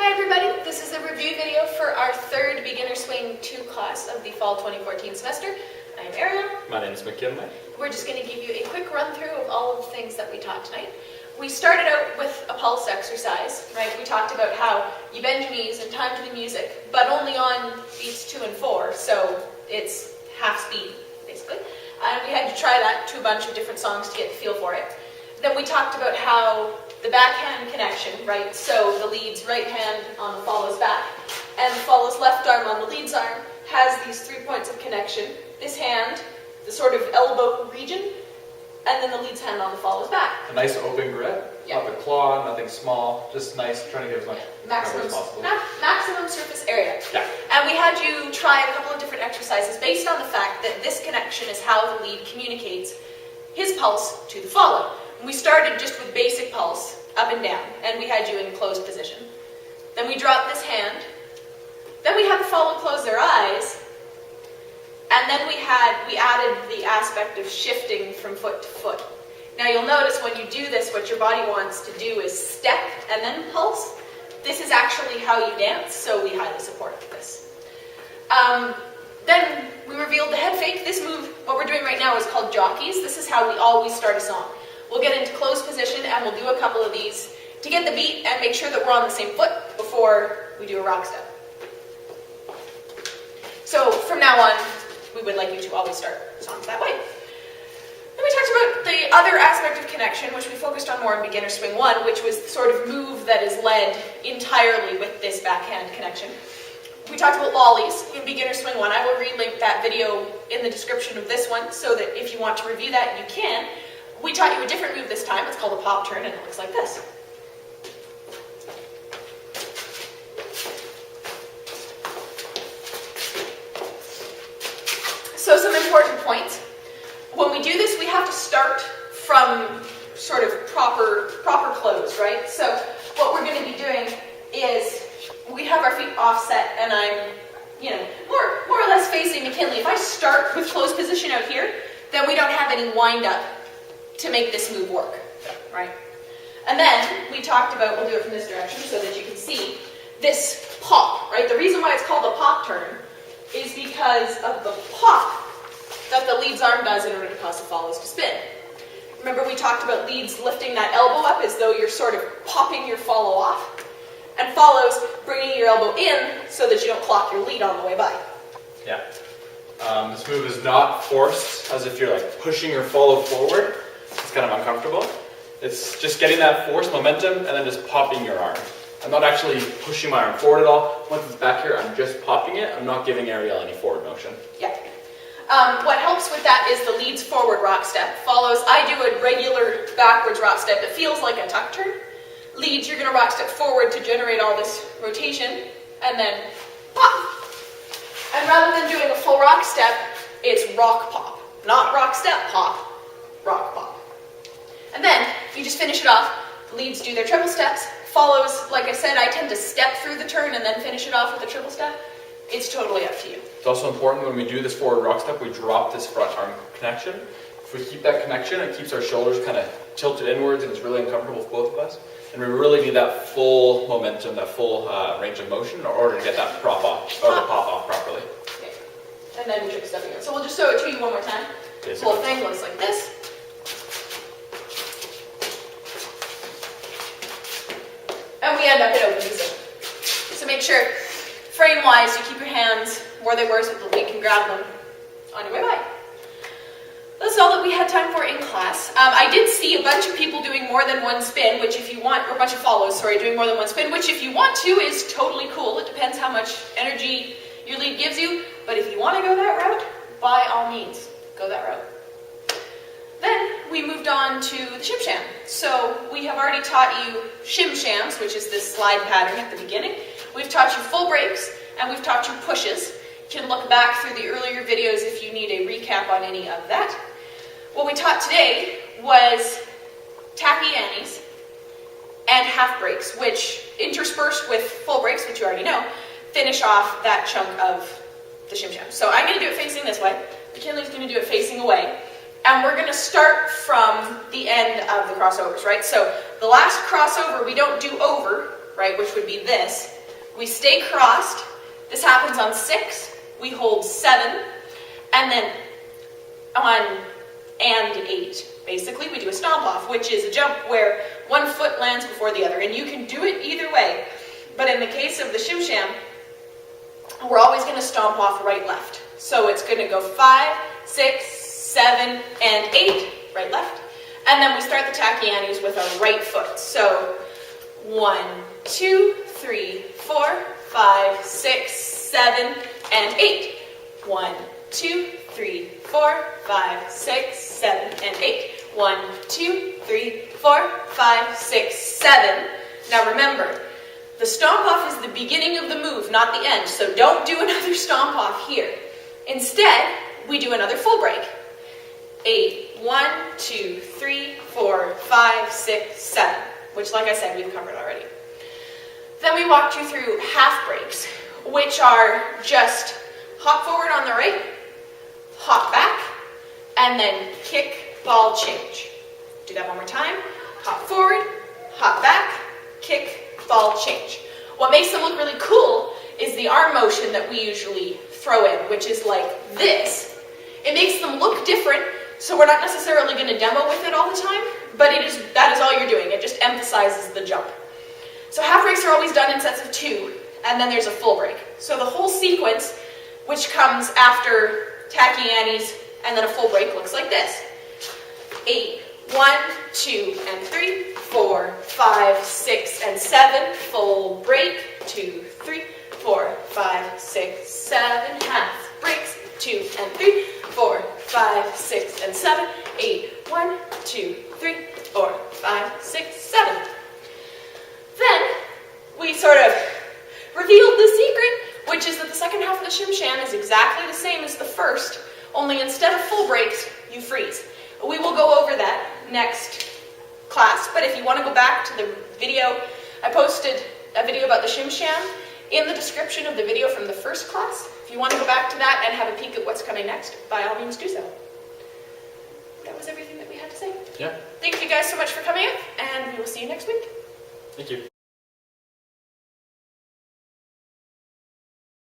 Hi everybody, this is a review video for our third Beginner Swing 2 class of the fall 2014 semester. I'm Ariel. My name is McKinley. We're just going to give you a quick run through of all of the things that we taught tonight. We started out with a pulse exercise, right? We talked about how you bend your knees and time to the music, but only on beats 2 and 4, so it's half speed, basically. And we had to try that to a bunch of different songs to get the feel for it. Then we talked about how the backhand connection, right? So the lead's right hand on the follow's back, and the follow's left arm on the lead's arm has these 3 points of connection. This hand, the sort of elbow region, and then the lead's hand on the follow's back. A nice open grip, not the claw, nothing small, just nice, trying to get as much coverage as possible. Maximum surface area. Yeah. And we had you try a couple of different exercises based on the fact that this connection is how the lead communicates his pulse to the follow. We started just with basic pulse, up and down, and we had you in closed position. Then we dropped this hand. Then we had the follow close their eyes. And then we added the aspect of shifting from foot to foot. Now you'll notice when you do this, what your body wants to do is step and then pulse. This is actually how you dance, so we highly support this. Then we revealed the head fake. This move, what we're doing right now, is called jockeys. This is how we always start a song. We'll get into closed position and we'll do a couple of these to get the beat and make sure that we're on the same foot before we do a rock step. So from now on, we would like you to always start songs that way. Then we talked about the other aspect of connection, which we focused on more in Beginner Swing 1, which was the sort of move that is led entirely with this backhand connection. We talked about lollies in Beginner Swing 1. I will relink that video in the description of this one so that if you want to review that, you can. We taught you a different move this time. It's called a pop turn, and it looks like this. So some important points. When we do this, we have to start from sort of proper close, right? So what we're going to be doing is we have our feet offset, and I'm, more or less facing McKinley. If I start with closed position out here, then we don't have any wind up to make this move work, right? And then we talked about, we'll do it from this direction so that you can see this pop, right? The reason why it's called a pop turn is because of the pop that the lead's arm does in order to cause the follows to spin. Remember we talked about leads lifting that elbow up as though you're sort of popping your follow off, and follows bringing your elbow in so that you don't clock your lead on the way by. Yeah. This move is not forced as if you're like pushing your follow forward. It's kind of uncomfortable. It's just getting that force, momentum, and then just popping your arm. I'm not actually pushing my arm forward at all. Once it's back here, I'm just popping it. I'm not giving Ariel any forward motion. Yeah. What helps with that is the lead's forward rock step. Follows, I do a regular backwards rock step. It feels like a tuck turn. Leads, you're going to rock step forward to generate all this rotation, and then pop. And rather than doing a full rock step, it's rock pop. Not rock step pop, rock pop. And then you just finish it off. The leads do their triple steps. Follows, like I said, I tend to step through the turn and then finish it off with a triple step. It's totally up to you. It's also important when we do this forward rock step, we drop this front arm connection. If we keep that connection, it keeps our shoulders kind of tilted inwards, and it's really uncomfortable for both of us. And we really need that full momentum, that full range of motion in order to get that pop off, or to pop off properly. Okay. And then triple stepping in. So we'll just show it to you one more time. Okay, The whole thing looks like this. And we end up at open position. So make sure, frame-wise, you keep your hands where they were so that the lead can grab them on your way by. That's all that we had time for in class. I did see a bunch of people doing more than one spin, which if you want, or a bunch of follows, sorry, doing more than one spin, which if you want to is totally cool. It depends how much energy your lead gives you, but if you want to go that route, by all means, go that route. Then we moved on to the shim sham. So we have already taught you shim shams, which is this slide pattern at the beginning. We've taught you full breaks, and we've taught you pushes. You can look back through the earlier videos if you need a recap on any of that. What we taught today was tacky annies and half breaks, which interspersed with full breaks, which you already know, finish off that chunk of the shim sham. So I'm going to do it facing this way. McKinley's going to do it facing away. And we're going to start from the end of the crossovers, right? So the last crossover we don't do over, right, which would be this. We stay crossed. This happens on 6. We hold 7. And then on and 8, basically, we do a stomp off, which is a jump where one foot lands before the other. And you can do it either way. But in the case of the Shim Sham, we're always going to stomp off right, left. So it's going to go 5, 6, 7, and 8, right, left. And then we start the Tachyani's with our right foot. So 1, 2, 3, 4, 5, 6, 7, and 8. 1, 2, 3, 4, 5, 6, 7, and 8. 1, 2, 3, 4, 5, 6, 7. Now remember, the stomp off is the beginning of the move, not the end. So don't do another stomp off here. Instead, we do another full break. 8, 1, 2, 3, 4, 5, 6, 7, which, like I said, we've covered already. Then we walked you through half breaks, which are just hop forward on the right, hop back, and then kick, ball, change. Do that one more time. Hop forward, hop back, kick, ball, change. What makes them look really cool is the arm motion that we usually throw in, which is like this. It makes them look different, so we're not necessarily going to demo with it all the time, but that is all you're doing. It just emphasizes the jump. So half breaks are always done in sets of 2, and then there's a full break. So the whole sequence, which comes after Tachyani's and then a full break, looks like this. 8, 1, 2, and 3, 4, 5, 6, and 7, full break, 2, 3, 4, 5, 6, 7, half breaks, 2 and 3, 4, 5, 6, and 7, 8, 1, 2, 3, 4, 5, 6, 7. Then we sort of revealed the secret, which is that the second half of the Shim Sham is exactly the same as the first, only instead of full breaks, you freeze. We will go over that next class, but if you want to go back to the video, I posted a video about the Shim Sham in the description of the video from the first class. If you want to go back to that and have a peek at what's coming next, by all means do so. That was everything that we had to say. Yeah. Thank you guys so much for coming up, and we will see you next week. Thank you.